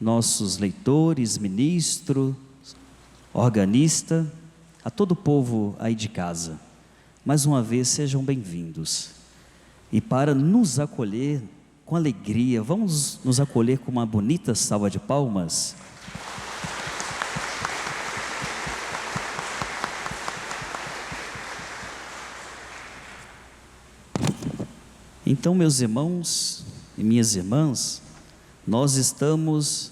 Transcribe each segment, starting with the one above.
nossos leitores, ministro, organista, a todo o povo aí de casa. Mais uma vez, sejam bem-vindos. E para nos acolher com alegria, vamos nos acolher com uma bonita salva de palmas. Então, meus irmãos e minhas irmãs, nós estamos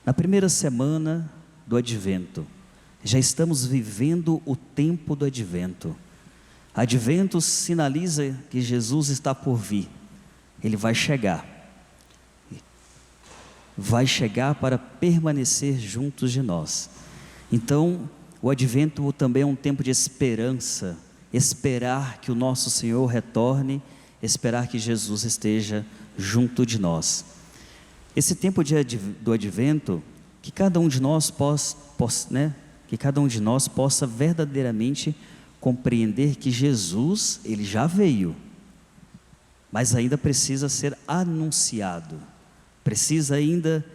na primeira semana do Advento. Já estamos vivendo o tempo do Advento. Advento sinaliza que Jesus está por vir. Ele vai chegar. Vai chegar para permanecer juntos de nós. Então, o Advento também é um tempo de esperança. Esperar que o nosso Senhor retorne, esperar que Jesus esteja junto de nós. Esse tempo do Advento, que cada um de nós possa verdadeiramente compreender que Jesus, ele já veio, mas ainda precisa ser anunciado, precisa ainda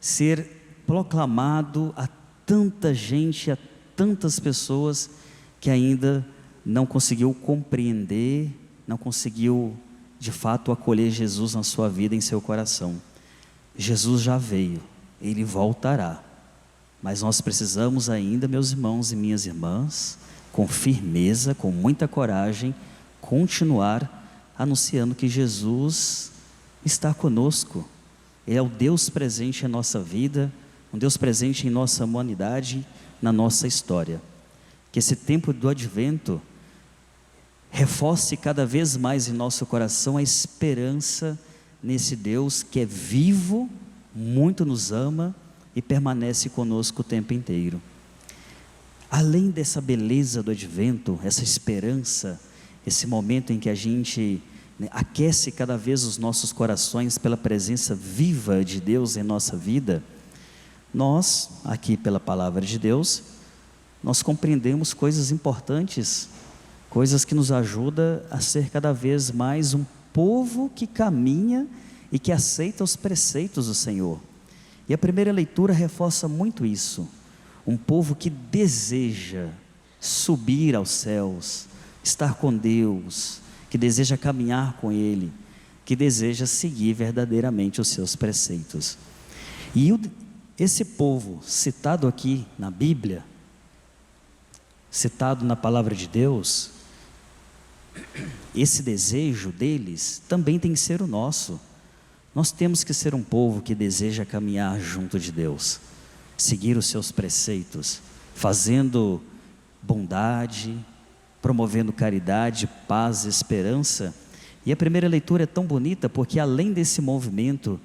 ser proclamado a tanta gente, a tantas pessoas que ainda não conseguiu compreender, não conseguiu de fato acolher Jesus na sua vida, em seu coração. Jesus já veio, ele voltará, mas nós precisamos ainda, meus irmãos e minhas irmãs, com firmeza, com muita coragem, continuar anunciando que Jesus está conosco. Ele é o Deus presente em nossa vida, um Deus presente em nossa humanidade, na nossa história. Que esse tempo do Advento reforce cada vez mais em nosso coração a esperança nesse Deus que é vivo, muito nos ama e permanece conosco o tempo inteiro. Além dessa beleza do Advento, essa esperança, esse momento em que a gente aquece cada vez os nossos corações pela presença viva de Deus em nossa vida, nós, aqui pela palavra de Deus, nós compreendemos coisas importantes, coisas que nos ajudam a ser cada vez mais um povo que caminha e que aceita os preceitos do Senhor. E a primeira leitura reforça muito isso. Um povo que deseja subir aos céus, estar com Deus, que deseja caminhar com Ele, que deseja seguir verdadeiramente os seus preceitos. E esse povo citado aqui na Bíblia, citado na palavra de Deus, esse desejo deles também tem que ser o nosso. Nós temos que ser um povo que deseja caminhar junto de Deus, seguir os seus preceitos, fazendo bondade, promovendo caridade, paz, esperança. E a primeira leitura é tão bonita porque além desse movimento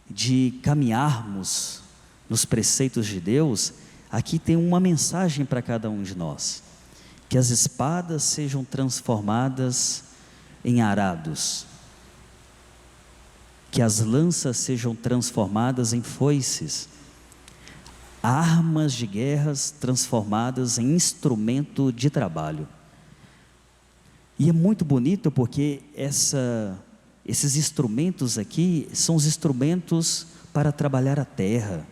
de caminharmos nos preceitos de Deus, aqui tem uma mensagem para cada um de nós: que as espadas sejam transformadas em arados, que as lanças sejam transformadas em foices, armas de guerras transformadas em instrumento de trabalho. E é muito bonito porque esses instrumentos aqui são os instrumentos para trabalhar a terra,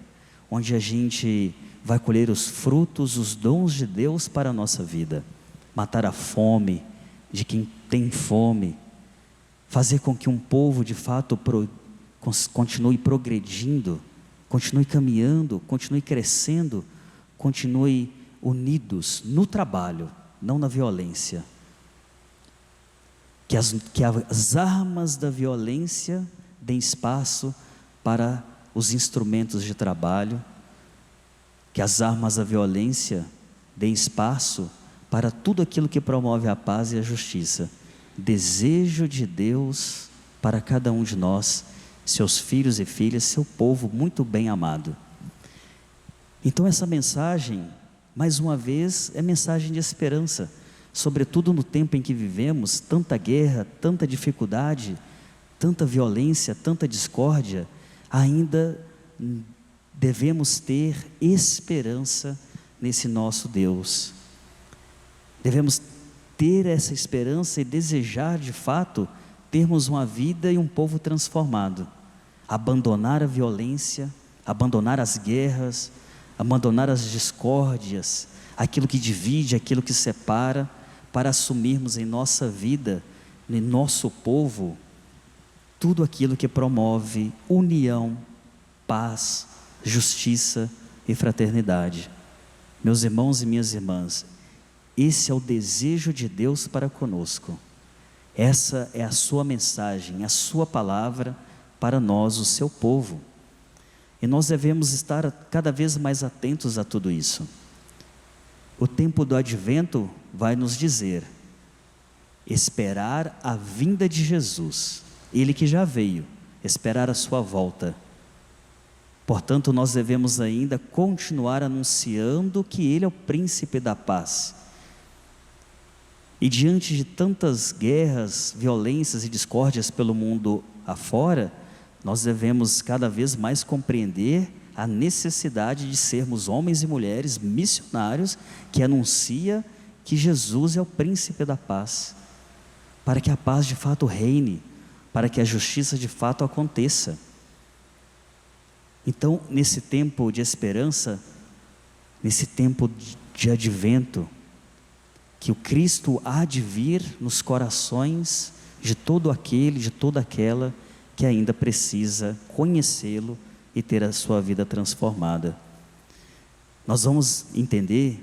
onde a gente vai colher os frutos, os dons de Deus para a nossa vida, matar a fome de quem tem fome, fazer com que um povo de fato continue progredindo, continue caminhando, continue crescendo, continue unidos no trabalho, não na violência. Que as armas da violência deem espaço para os instrumentos de trabalho, que as armas da violência deem espaço para tudo aquilo que promove a paz e a justiça. Desejo de Deus para cada um de nós, seus filhos e filhas, seu povo muito bem amado. Então essa mensagem, mais uma vez, é mensagem de esperança, sobretudo no tempo em que vivemos, tanta guerra, tanta dificuldade, tanta violência, tanta discórdia. Ainda devemos ter esperança nesse nosso Deus. Devemos ter essa esperança e desejar de fato termos uma vida e um povo transformado, abandonar a violência, abandonar as guerras, abandonar as discórdias, aquilo que divide, aquilo que separa, para assumirmos em nossa vida, em nosso povo, tudo aquilo que promove união, paz, justiça e fraternidade. Meus irmãos e minhas irmãs, esse é o desejo de Deus para conosco. Essa é a sua mensagem, a sua palavra para nós, o seu povo. E nós devemos estar cada vez mais atentos a tudo isso. O tempo do advento vai nos dizer: esperar a vinda de Jesus, Ele que já veio, esperar a sua volta. Portanto, nós devemos ainda continuar anunciando que Ele é o príncipe da paz. E diante de tantas guerras, violências e discórdias pelo mundo afora, nós devemos cada vez mais compreender a necessidade de sermos homens e mulheres missionários que anuncia que Jesus é o príncipe da paz, para que a paz de fato reine, para que a justiça de fato aconteça. Então, nesse tempo de esperança, nesse tempo de advento, que o Cristo há de vir nos corações de todo aquele, de toda aquela que ainda precisa conhecê-lo e ter a sua vida transformada. Nós vamos entender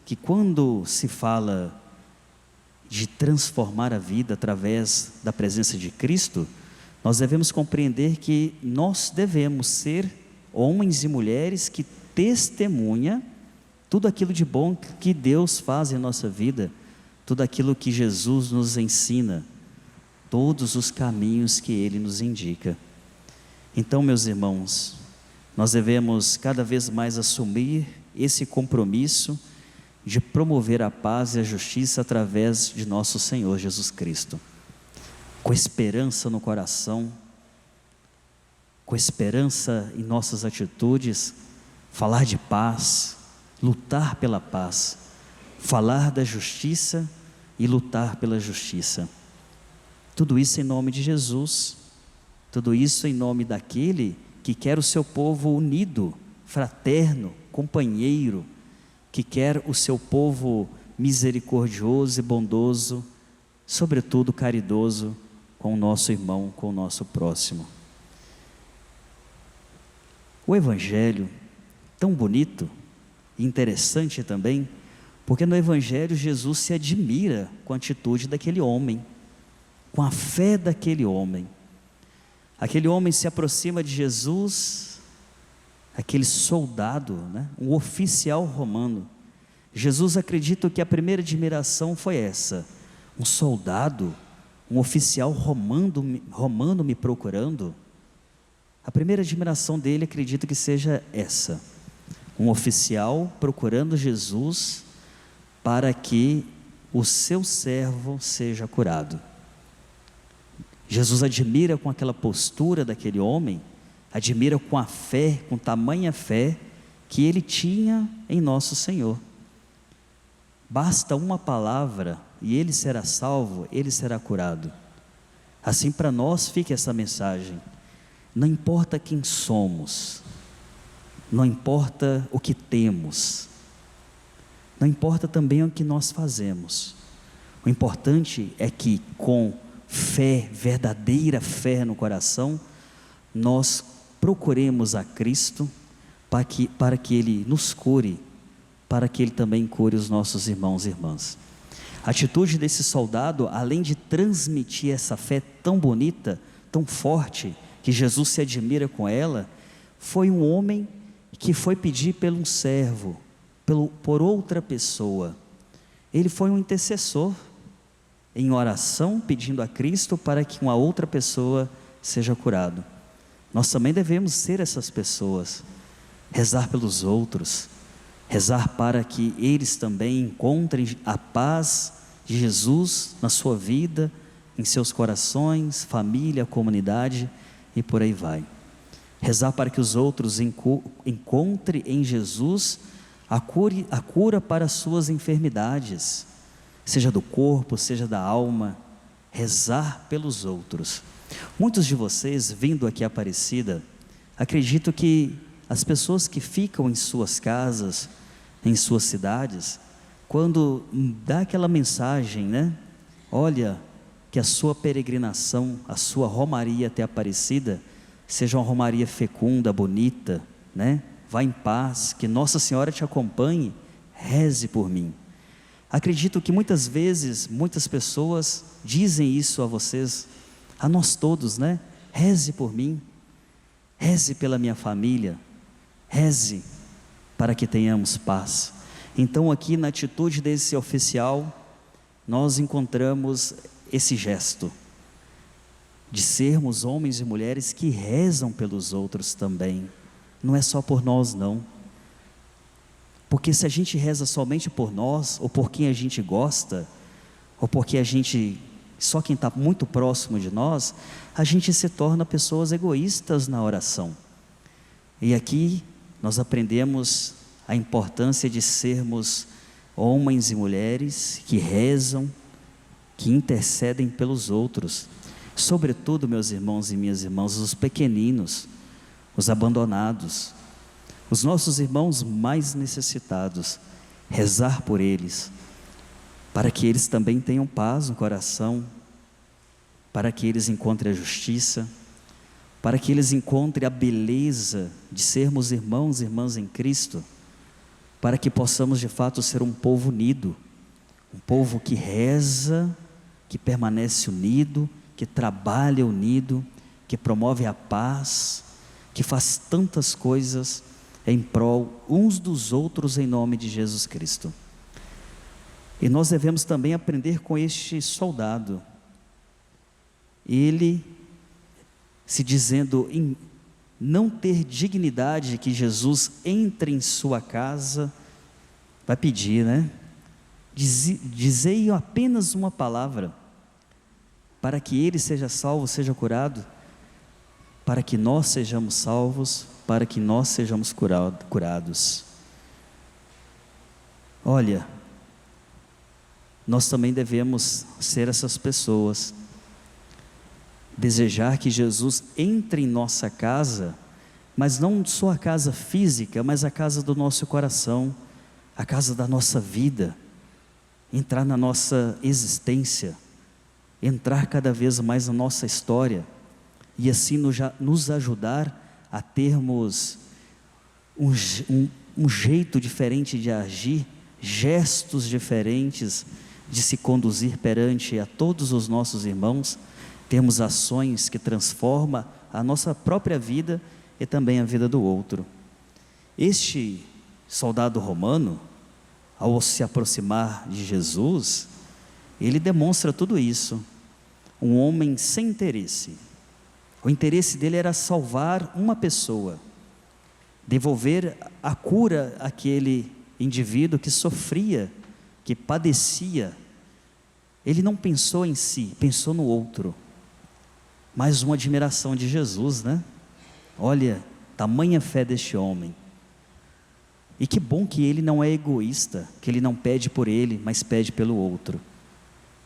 que quando se fala de transformar a vida através da presença de Cristo, nós devemos compreender que nós devemos ser homens e mulheres que testemunham tudo aquilo de bom que Deus faz em nossa vida, tudo aquilo que Jesus nos ensina, todos os caminhos que Ele nos indica. Então, meus irmãos, nós devemos cada vez mais assumir esse compromisso de promover a paz e a justiça através de nosso Senhor Jesus Cristo, com esperança no coração, com esperança em nossas atitudes, falar de paz, lutar pela paz, falar da justiça e lutar pela justiça. Tudo isso em nome de Jesus, tudo isso em nome daquele que quer o seu povo unido, fraterno, companheiro, que quer o seu povo misericordioso e bondoso, sobretudo caridoso com o nosso irmão, com o nosso próximo. O Evangelho, tão bonito e interessante também, porque no Evangelho Jesus se admira com a atitude daquele homem, com a fé daquele homem. Aquele homem se aproxima de Jesus, aquele soldado, um oficial romano. Jesus acredita que a primeira admiração foi essa: um soldado, um oficial romano me procurando. A primeira admiração dele, acredito que seja essa: um oficial procurando Jesus para que o seu servo seja curado. Jesus admira com aquela postura daquele homem, admira com a fé, com tamanha fé que ele tinha em nosso Senhor. Basta uma palavra e ele será salvo, ele será curado. Assim, para nós fica essa mensagem: não importa quem somos, não importa o que temos, não importa também o que nós fazemos, o importante é que com fé, verdadeira fé no coração, nós procuremos a Cristo para que Ele nos cure, para que Ele também cure os nossos irmãos e irmãs. A atitude desse soldado, além de transmitir essa fé tão bonita, tão forte, que Jesus se admira com ela, foi um homem que foi pedir por um servo, por outra pessoa. Ele foi um intercessor, em oração, pedindo a Cristo para que uma outra pessoa seja curado. Nós também devemos ser essas pessoas, rezar pelos outros, rezar para que eles também encontrem a paz de Jesus na sua vida, em seus corações, família, comunidade e por aí vai. Rezar para que os outros encontrem em Jesus a cura para as suas enfermidades, seja do corpo, seja da alma. Rezar pelos outros. Muitos de vocês, vindo aqui a Aparecida, acredito que as pessoas que ficam em suas casas, em suas cidades, quando dá aquela mensagem, né? Olha, que a sua peregrinação, a sua romaria até Aparecida, seja uma romaria fecunda, bonita, né? Vá em paz, que Nossa Senhora te acompanhe, reze por mim. Acredito que muitas vezes, muitas pessoas dizem isso a vocês, a nós todos, né? Reze por mim, reze pela minha família, reze para que tenhamos paz. Então aqui na atitude desse oficial, nós encontramos esse gesto, de sermos homens e mulheres que rezam pelos outros também, não é só por nós não, porque se a gente reza somente por nós, ou por quem a gente gosta, ou porque só quem está muito próximo de nós, a gente se torna pessoas egoístas na oração. E aqui nós aprendemos a importância de sermos homens e mulheres que rezam, que intercedem pelos outros, sobretudo, meus irmãos e minhas irmãs, os pequeninos, os abandonados, os nossos irmãos mais necessitados, rezar por eles, para que eles também tenham paz no coração, para que eles encontrem a justiça, para que eles encontrem a beleza de sermos irmãos e irmãs em Cristo, para que possamos de fato ser um povo unido, um povo que reza, que permanece unido, que trabalha unido, que promove a paz, que faz tantas coisas em prol uns dos outros em nome de Jesus Cristo. E nós devemos também aprender com este soldado, ele se dizendo em não ter dignidade que Jesus entre em sua casa, vai pedir, né? Dizei apenas uma palavra, para que ele seja salvo, seja curado, para que nós sejamos salvos, para que nós sejamos curados. Olha, nós também devemos ser essas pessoas, desejar que Jesus entre em nossa casa, mas não só a casa física, mas a casa do nosso coração, a casa da nossa vida, entrar na nossa existência, entrar cada vez mais na nossa história, e assim nos ajudar a termos um jeito diferente de agir, gestos diferentes de se conduzir perante a todos os nossos irmãos, termos ações que transformam a nossa própria vida e também a vida do outro. Este soldado romano, ao se aproximar de Jesus, ele demonstra tudo isso, um homem sem interesse. O interesse dele era salvar uma pessoa, devolver a cura àquele indivíduo que sofria, que padecia. Ele não pensou em si, pensou no outro. Mais uma admiração de Jesus, né? Olha, tamanha fé deste homem. E que bom que ele não é egoísta, que ele não pede por ele, mas pede pelo outro.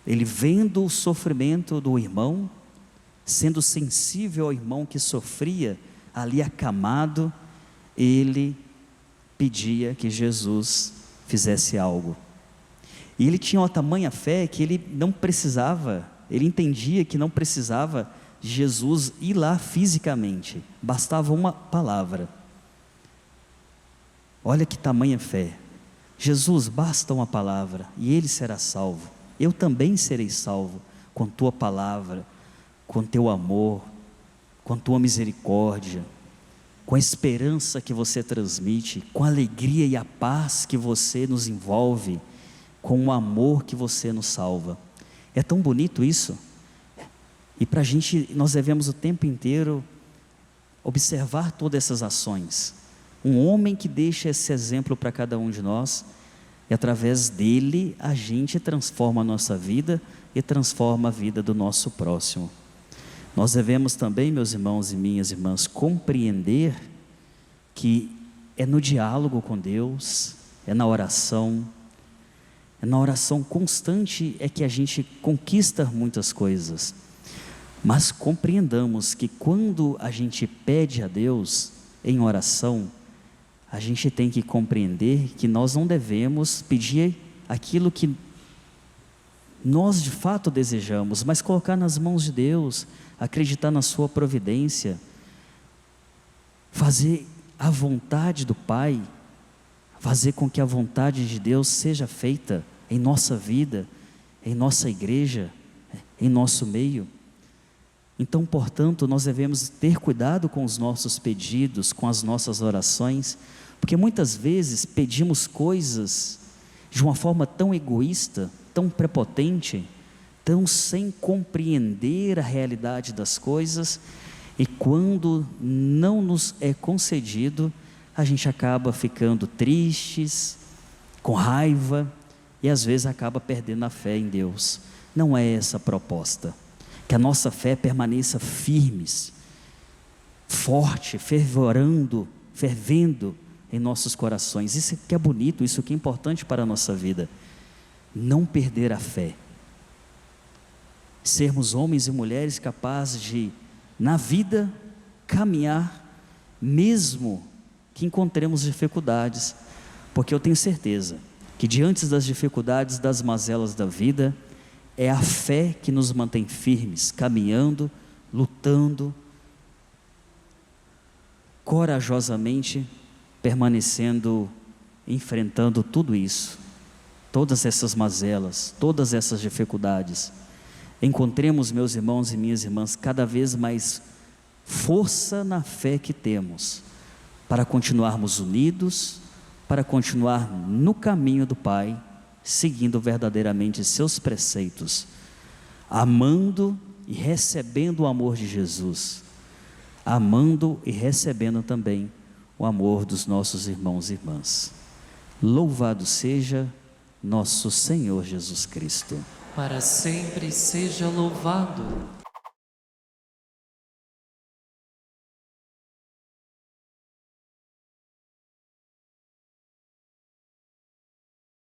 Ele vendo o sofrimento do irmão, sendo sensível ao irmão que sofria, ali acamado, ele pedia que Jesus fizesse algo. E ele tinha uma tamanha fé que ele não precisava, ele entendia que não precisava de Jesus ir lá fisicamente, bastava uma palavra. Olha que tamanha fé. Jesus, basta uma palavra e ele será salvo. Eu também serei salvo com tua palavra, com teu amor, com tua misericórdia, com a esperança que você transmite, com a alegria e a paz que você nos envolve, com o amor que você nos salva. É tão bonito isso. E para a gente, nós devemos o tempo inteiro observar todas essas ações. Um homem que deixa esse exemplo para cada um de nós, e através dele a gente transforma a nossa vida e transforma a vida do nosso próximo. Nós devemos também, meus irmãos e minhas irmãs, compreender que é no diálogo com Deus, é na oração constante é que a gente conquista muitas coisas. Mas compreendamos que quando a gente pede a Deus, em oração, a gente tem que compreender que nós não devemos pedir aquilo que nós de fato desejamos, mas colocar nas mãos de Deus, acreditar na sua providência, fazer a vontade do Pai, fazer com que a vontade de Deus seja feita em nossa vida, em nossa igreja, em nosso meio. Então, portanto, nós devemos ter cuidado com os nossos pedidos, com as nossas orações, porque muitas vezes pedimos coisas de uma forma tão egoísta, tão prepotente, tão sem compreender a realidade das coisas, e quando não nos é concedido, a gente acaba ficando tristes, com raiva, e às vezes acaba perdendo a fé em Deus. Não é essa a proposta. Que a nossa fé permaneça firmes, forte, fervendo em nossos corações. Isso que é bonito, isso que é importante para a nossa vida. Não perder a fé. Sermos homens e mulheres capazes de, na vida, caminhar, mesmo que encontremos dificuldades, porque eu tenho certeza que diante das dificuldades, das mazelas da vida, é a fé que nos mantém firmes, caminhando, lutando, corajosamente, permanecendo, enfrentando tudo isso, todas essas mazelas, todas essas dificuldades. Encontremos, meus irmãos e minhas irmãs, cada vez mais força na fé que temos, para continuarmos unidos, para continuar no caminho do Pai, seguindo verdadeiramente seus preceitos, amando e recebendo o amor de Jesus, amando e recebendo também o amor dos nossos irmãos e irmãs. Louvado seja nosso Senhor Jesus Cristo. Para sempre seja louvado.